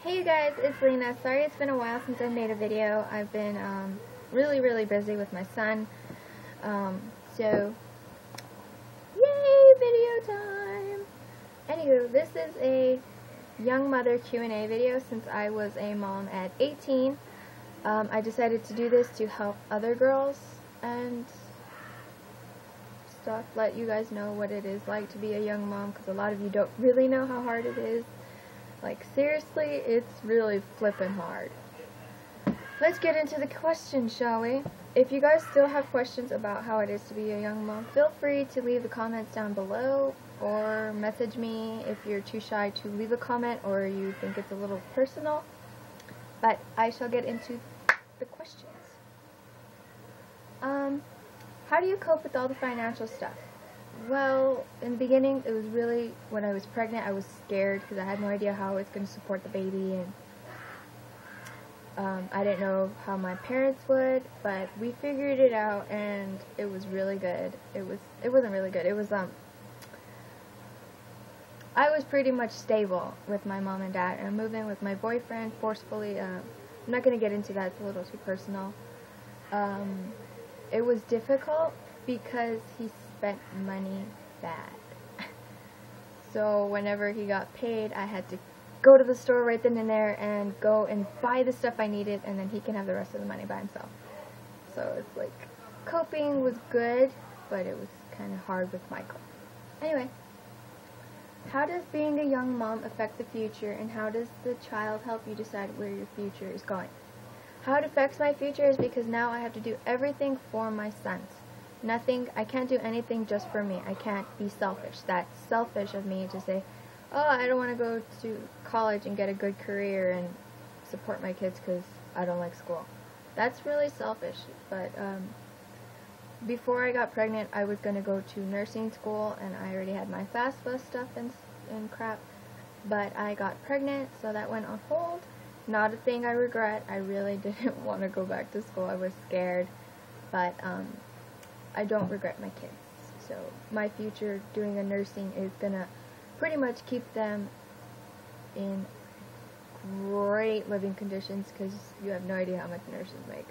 Hey you guys, it's Lena. Sorry it's been a while since I made a video. I've been really busy with my son. So, yay, video time! Anywho, this is a young mother Q&A video since I was a mom at 18. I decided to do this to help other girls and stuff, let you guys know what it is like to be a young mom, because a lot of you don't really know how hard it is. Like, seriously, it's really flippin' hard. Let's get into the questions, shall we? If you guys still have questions about how it is to be a young mom, feel free to leave the comments down below, or message me if you're too shy to leave a comment or you think it's a little personal. But I shall get into the questions. How do you cope with all the financial stuff? Well, in the beginning, it was really, when I was pregnant, I was scared because I had no idea how I was going to support the baby, and I didn't know how my parents would, but we figured it out, and it was really good. It wasn't really good. It was, I was pretty much stable with my mom and dad, and I moved in with my boyfriend forcefully. I'm not going to get into that, it's a little too personal. It was difficult because he spent money bad. So whenever he got paid, I had to go to the store right then and there and go and buy the stuff I needed, and then he can have the rest of the money by himself. So it's like, coping was good, but it was kind of hard with Michael. Anyway, how does being a young mom affect the future, and how does the child help you decide where your future is going? How it affects my future is because now I have to do everything for my sons. I can't do anything just for me. I can't be selfish. That's selfish of me to say, oh, I don't want to go to college and get a good career and support my kids because I don't like school. That's really selfish. But before I got pregnant, I was going to go to nursing school, and I already had my FAFSA stuff and crap. But I got pregnant, so that went on hold. Not a thing I regret. I really didn't want to go back to school. I was scared. But I don't regret my kids. So my future doing a nursing is gonna pretty much keep them in great living conditions, because you have no idea how much nurses make.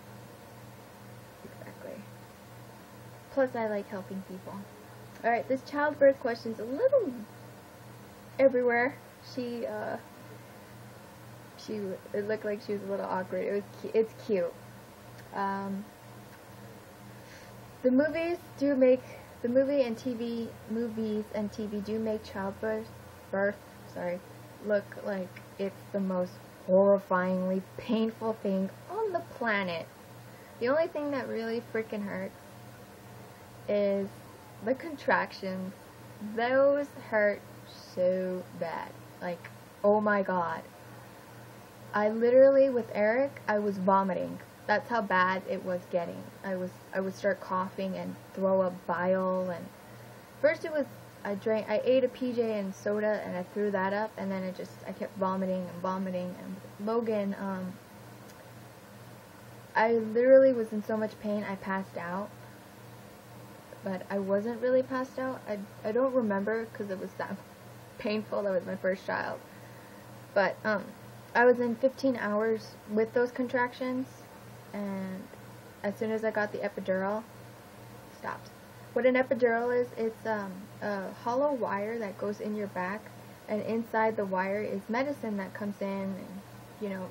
Exactly. Plus I like helping people. Alright, this childbirth question's a little everywhere. It looked like she was a little awkward. It's cute. The movies and TV do make childbirth look like it's the most horrifyingly painful thing on the planet. The only thing that really freaking hurts is the contractions. Those hurt so bad. Like, oh my god. I literally, with Eric, I was vomiting. That's how bad it was getting. I would start coughing and throw up bile, and first it was, I ate a PJ and soda, and I threw that up, and then I kept vomiting, and Logan, I literally was in so much pain, I passed out, but I wasn't really passed out. I don't remember, because it was that painful. That was my first child, but, I was in 15 hours with those contractions, and as soon as I got the epidural, stopped. What an epidural is, it's a hollow wire that goes in your back, and inside the wire is medicine that comes in and, you know,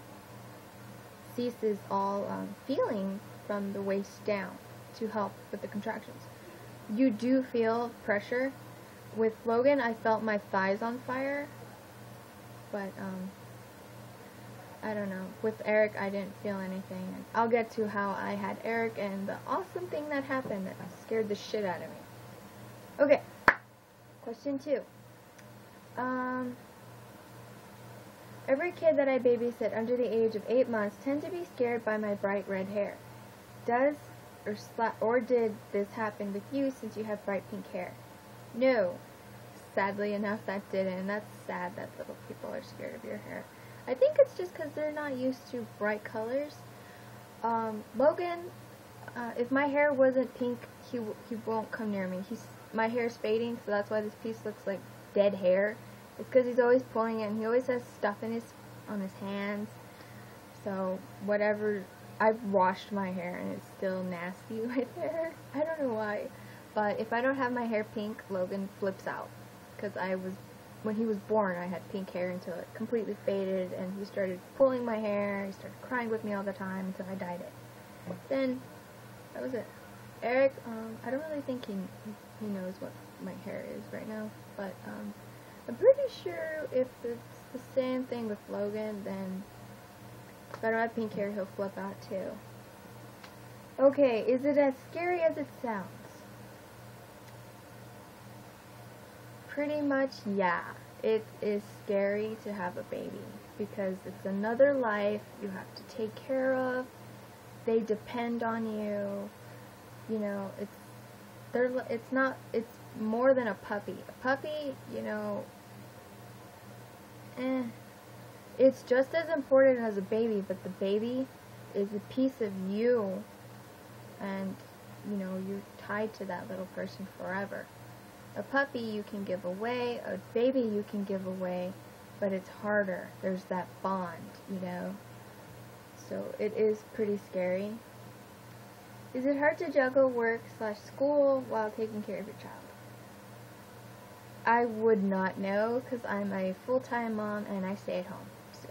ceases all feeling from the waist down to help with the contractions. You do feel pressure. With Logan, I felt my thighs on fire, but I don't know. With Eric, I didn't feel anything. I'll get to how I had Eric and the awesome thing that happened that scared the shit out of me. Okay, question 2. Every kid that I babysit under the age of 8 months tend to be scared by my bright red hair. Did this happen with you since you have bright pink hair? No. Sadly enough, that didn't. And that's sad that little people are scared of your hair. I think it's just because they're not used to bright colors. Logan, if my hair wasn't pink, he won't come near me. My hair's fading, so that's why this piece looks like dead hair. It's because he's always pulling it, and he always has stuff in his on his hands. So whatever, I've washed my hair and it's still nasty right there. I don't know why. But if I don't have my hair pink, Logan flips out. Because when he was born, I had pink hair until it completely faded, and he started pulling my hair. He started crying with me all the time until I dyed it. Then, that was it. Eric, I don't really think he knows what my hair is right now, but I'm pretty sure if it's the same thing with Logan, then if I don't have pink hair, he'll flip out too. Okay, is it as scary as it sounds? Pretty much, yeah. It is scary to have a baby because it's another life you have to take care of. They depend on you. You know, it's more than a puppy. A puppy, you know, it's just as important as a baby, but the baby is a piece of you, and, you know, you're tied to that little person forever. A puppy you can give away, a baby you can give away, but it's harder. There's that bond, you know. So it is pretty scary. Is it hard to juggle work/school while taking care of your child? I would not know because I'm a full-time mom and I stay at home. So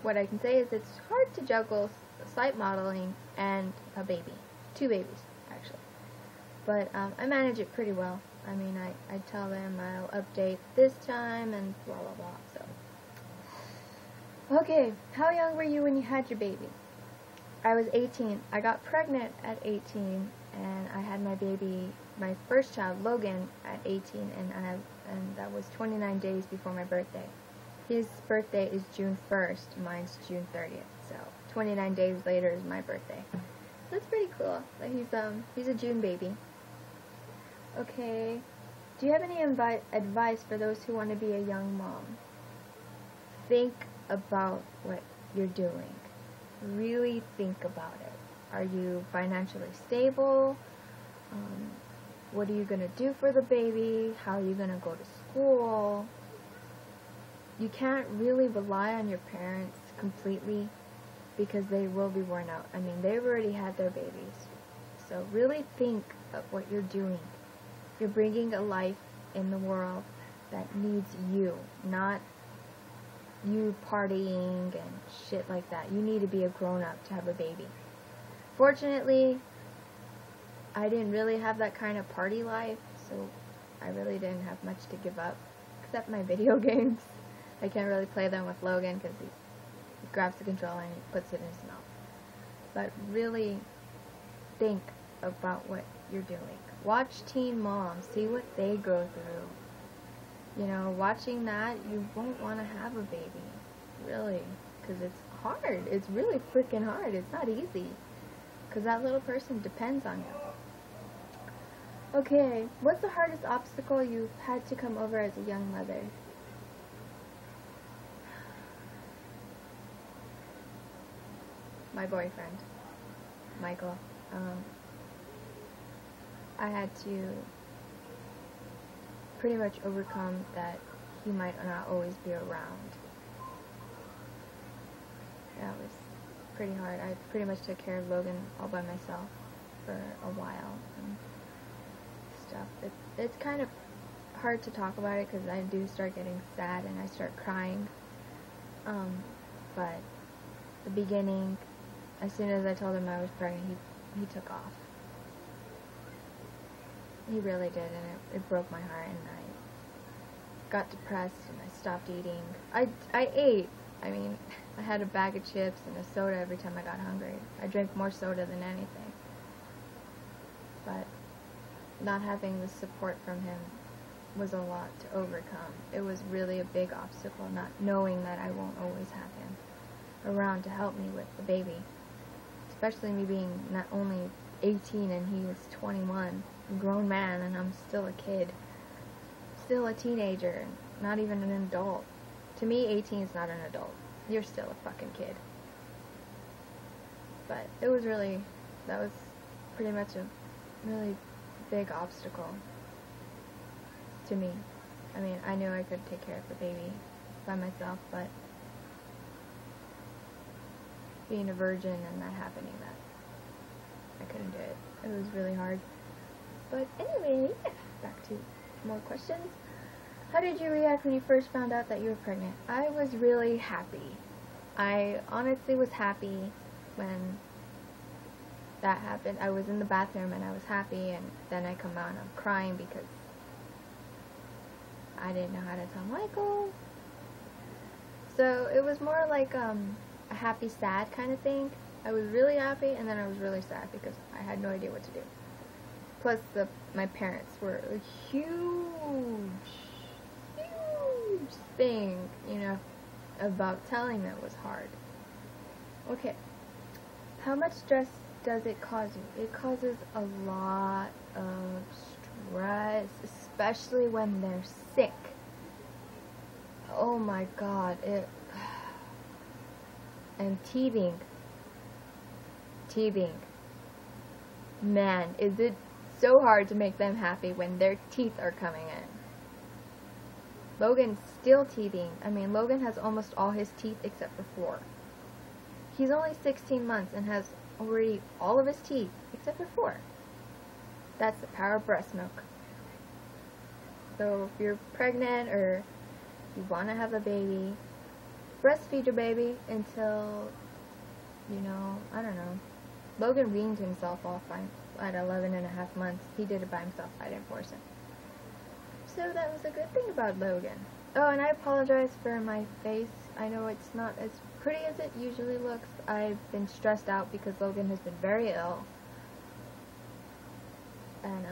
what I can say is it's hard to juggle site modeling and a baby. 2 babies, actually. But I manage it pretty well. I mean, I tell them I'll update this time and blah, blah, blah. So, okay, how young were you when you had your baby? I was 18. I got pregnant at 18, and I had my baby, my first child, Logan, at 18, and that was 29 days before my birthday. His birthday is June 1st, mine's June 30th, so 29 days later is my birthday. So that's pretty cool. He's a June baby. Okay, do you have any advice for those who want to be a young mom? Think about what you're doing. Really think about it. Are you financially stable? What are you going to do for the baby? How are you going to go to school? You can't really rely on your parents completely because they will be worn out. I mean, they've already had their babies. So really think of what you're doing. You're bringing a life in the world that needs you, not you partying and shit like that. You need to be a grown-up to have a baby. Fortunately, I didn't really have that kind of party life, so I really didn't have much to give up, except my video games. I can't really play them with Logan because he grabs the controller and he puts it in his mouth. But really think about what you're doing. Watch Teen Mom, see what they go through. You know, watching that, you won't want to have a baby, really, because it's hard. It's really freaking hard. It's not easy, because that little person depends on you. Okay, what's the hardest obstacle you've had to come over as a young mother? My boyfriend, Michael. I had to pretty much overcome that he might not always be around. That was pretty hard. I pretty much took care of Logan all by myself for a while and stuff. It's kind of hard to talk about it because I do start getting sad and I start crying. But the beginning, as soon as I told him I was pregnant, he took off. He really did, and it broke my heart, and I got depressed, and I stopped eating. I ate. I mean, I had a bag of chips and a soda every time I got hungry. I drank more soda than anything. But not having the support from him was a lot to overcome. It was really a big obstacle, not knowing that I won't always have him around to help me with the baby. Especially me being not only 18 and he was 21. A grown man, and I'm still a kid. Still a teenager, not even an adult. To me, 18 is not an adult. You're still a fucking kid. But it was really, that was pretty much a really big obstacle to me. I mean, I knew I could take care of the baby by myself, but being a virgin and that happening, that I couldn't do it. It was really hard. But anyway, back to more questions. How did you react when you first found out that you were pregnant? I was really happy. I honestly was happy when that happened. I was in the bathroom and I was happy, and then I come out and I'm crying because I didn't know how to tell Michael. So it was more like a happy sad kind of thing. I was really happy and then I was really sad because I had no idea what to do. Plus my parents were a huge thing, you know, about telling them was hard. Okay. How much stress does it cause you? It causes a lot of stress, especially when they're sick. Oh my god, and teething. Man, is it so hard to make them happy when their teeth are coming in. Logan's still teething. I mean, Logan has almost all his teeth except for 4. He's only 16 months and has already all of his teeth except for 4. That's the power of breast milk. So if you're pregnant or you want to have a baby, breastfeed your baby until, you know, I don't know. Logan weaned himself off at 11.5 months. He did it by himself. I didn't force him. So that was a good thing about Logan. Oh, and I apologize for my face. I know it's not as pretty as it usually looks. I've been stressed out because Logan has been very ill. And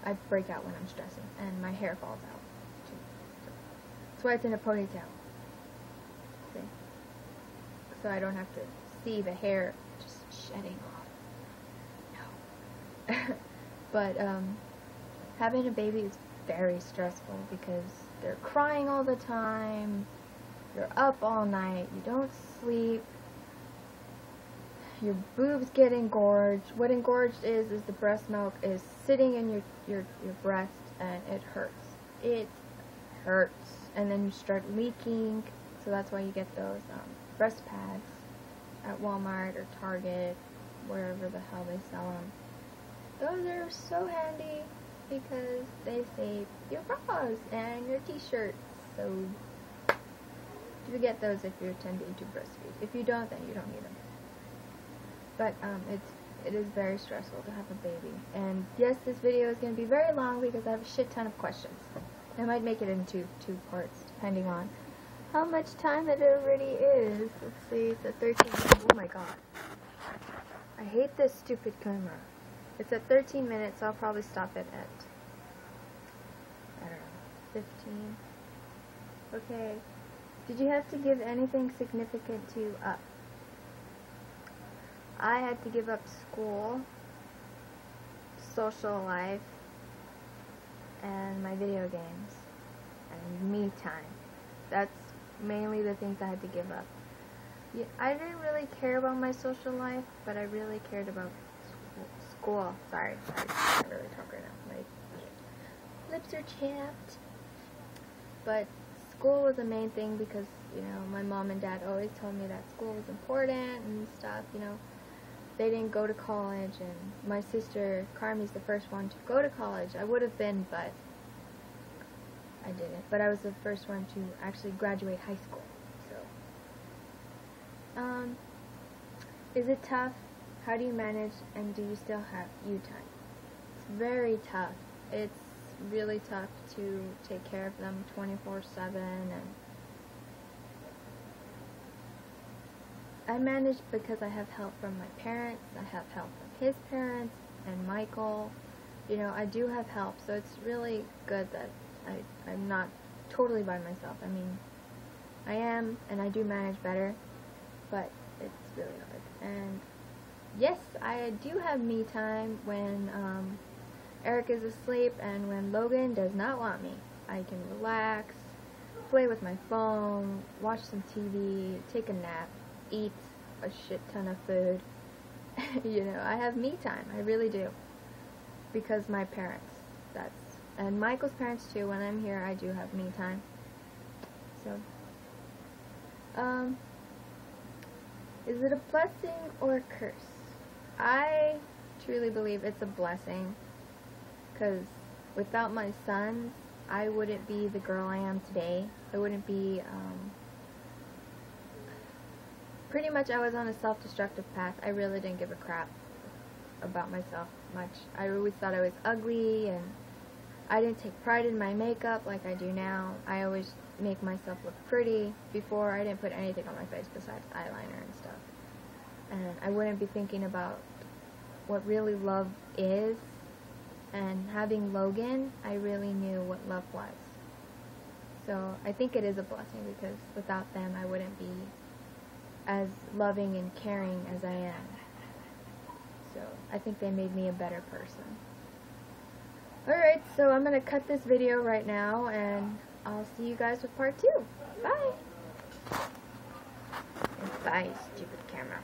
I break out when I'm stressing. And my hair falls out, too. That's why it's in a ponytail. See? So I don't have to see the hair just shedding off. No. But having a baby is very stressful because they're crying all the time, you're up all night, you don't sleep, your boobs get engorged. What engorged is the breast milk is sitting in your breast and it hurts. It hurts. And then you start leaking, so that's why you get those breast pads at Walmart or Target, wherever the hell they sell them. Those are so handy because they save your bras and your t-shirts. So you get those if you're intending to breastfeed. If you don't, then you don't need them. But it is very stressful to have a baby. And yes, this video is going to be very long because I have a shit ton of questions. I might make it into 2 parts depending on how much time it already is. Let's see, it's at 13 minutes. Oh my god. I hate this stupid camera. It's at 13 minutes, so I'll probably stop it at, I don't know, 15. Okay. Did you have to give anything significant to up? I had to give up school, social life, and my video games, and me time. That's mainly the things I had to give up. Yeah, I didn't really care about my social life, but I really cared about school. Sorry, I can't really talk right now. My lips are chapped. But school was the main thing because, you know, my mom and dad always told me that school was important and stuff, you know. They didn't go to college, and my sister, Carmi's the first one to go to college. I would have been, but I didn't. But I was the first one to actually graduate high school, so. Is it tough? How do you manage, and do you still have you time? It's very tough. It's really tough to take care of them 24/7, and I manage because I have help from my parents, I have help from his parents, and Michael. You know, I do have help, so it's really good that I'm not totally by myself. I mean, I am, and I do manage better, but it's really hard. And yes, I do have me time when Eric is asleep and when Logan does not want me. I can relax, play with my phone, watch some TV, take a nap, eat a shit ton of food. You know, I have me time. I really do. Because my parents. And Michael's parents too. When I'm here, I do have me time. So, Is it a blessing or a curse? I truly believe it's a blessing, because without my sons, I wouldn't be the girl I am today. I wouldn't be, pretty much I was on a self-destructive path. I really didn't give a crap about myself much. I always thought I was ugly, and I didn't take pride in my makeup like I do now. I always make myself look pretty. Before, I didn't put anything on my face besides eyeliner and stuff. And I wouldn't be thinking about what really love is. And having Logan, I really knew what love was. So I think it is a blessing, because without them I wouldn't be as loving and caring as I am. So I think they made me a better person. Alright, so I'm going to cut this video right now, and I'll see you guys with part 2. Bye! And bye, stupid camera.